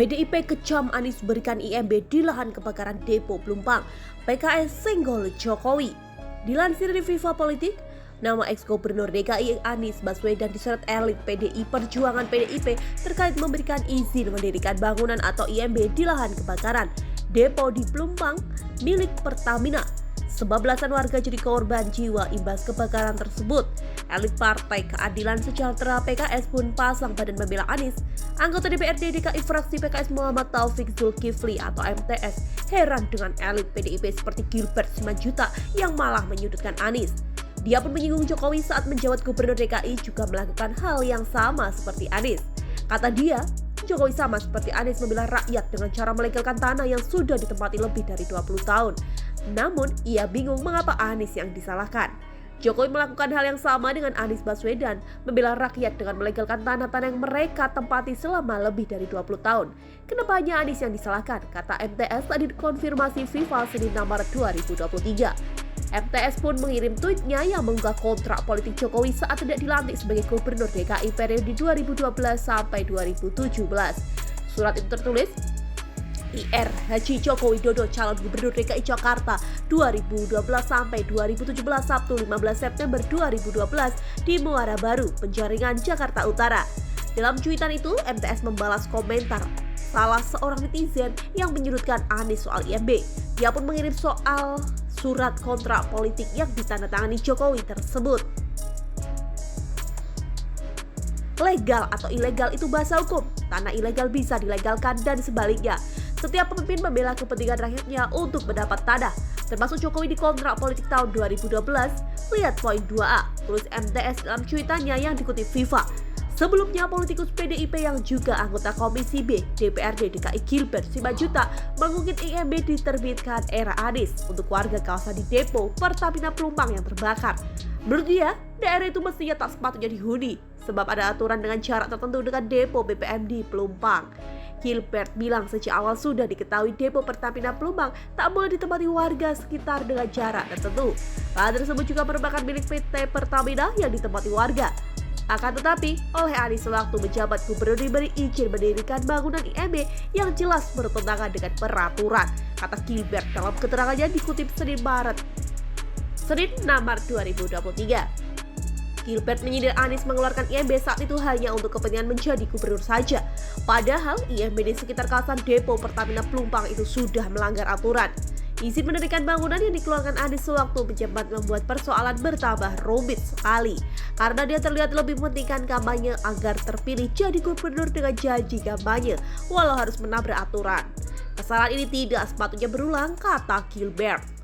PDIP kecam Anies berikan IMB di lahan kebakaran Depo Pelumpang. PKS senggol Jokowi. Dilansir dari Viva Politik, nama ex-gubernur DKI Anies Baswedan diseret elit PDI Perjuangan PDIP terkait memberikan izin mendirikan bangunan atau IMB di lahan kebakaran Depo di Pelumpang milik Pertamina. Sebab belasan warga jadi korban jiwa imbas kebakaran tersebut. Elit Partai Keadilan Sejahtera PKS pun pasang badan membela Anies. Anggota DPRD DKI fraksi PKS Muhammad Taufik Zulkifli atau MTS heran dengan elit PDIP seperti Gilbert Simanjuntak yang malah menyudutkan Anies. Dia pun menyinggung Jokowi saat menjabat gubernur DKI juga melakukan hal yang sama seperti Anies. Kata dia, Jokowi sama seperti Anies membela rakyat dengan cara melegalkan tanah yang sudah ditempati lebih dari 20 tahun. Namun, ia bingung mengapa Anies yang disalahkan. Jokowi melakukan hal yang sama dengan Anies Baswedan, membela rakyat dengan melegalkan tanah-tanah yang mereka tempati selama lebih dari 20 tahun. Kenapa hanya Anies yang disalahkan? Kata MTS tadi dikonfirmasi Viva Senin Maret 2023. MTS pun mengirim tweetnya yang mengunggah kontrak politik Jokowi saat tidak dilantik sebagai gubernur DKI periode 2012 sampai 2017. Surat itu tertulis, IR Haji Joko Widodo calon gubernur DKI Jakarta 2012 sampai 2017 Sabtu 15 September 2012 di Muara Baru, Penjaringan, Jakarta Utara. Dalam cuitan itu, MTS membalas komentar salah seorang netizen yang menyudutkan Anies soal IMB. Dia pun mengirim soal surat kontrak politik yang ditandatangani Jokowi tersebut. Legal atau ilegal itu bahasa hukum. Tanah ilegal bisa dilegalkan dan sebaliknya. Setiap pemimpin membela kepentingan rakyatnya untuk mendapat tanah, termasuk Jokowi di kontrak politik tahun 2012. Lihat poin 2A, tulis MTS dalam cuitannya yang dikutip Viva. Sebelumnya, politikus PDIP yang juga anggota Komisi B DPRD DKI Gilbert Simanjuntak mengungkit IMB diterbitkan era Anies untuk warga kawasan di Depo Pertamina Pelumpang yang terbakar. Menurut dia, daerah itu mestinya tak sepatutnya dihuni, sebab ada aturan dengan jarak tertentu dengan Depo BPM di Pelumpang. Gilbert bilang sejak awal sudah diketahui Depo Pertamina Pelumpang tak boleh ditempati warga sekitar dengan jarak tertentu. Lahan tersebut juga merupakan milik PT Pertamina yang ditempati warga. Akan tetapi, oleh Anies sewaktu menjabat gubernur diberi izin mendirikan bangunan IMB yang jelas bertentangan dengan peraturan, kata Gilbert dalam keterangannya dikutip Senin 6 Maret 2023. Gilbert menyindir Anies mengeluarkan IMB saat itu hanya untuk kepentingan menjadi gubernur saja. Padahal IMB di sekitar kawasan Depo Pertamina Pelumpang itu sudah melanggar aturan. Izin mendirikan bangunan yang dikeluarkan Anies sewaktu menjabat membuat persoalan bertambah rumit sekali. Karena dia terlihat lebih mementingkan kampanye agar terpilih jadi gubernur dengan janji kampanye, walau harus menabrak aturan. Kesalahan ini tidak sepatutnya berulang, kata Gilbert.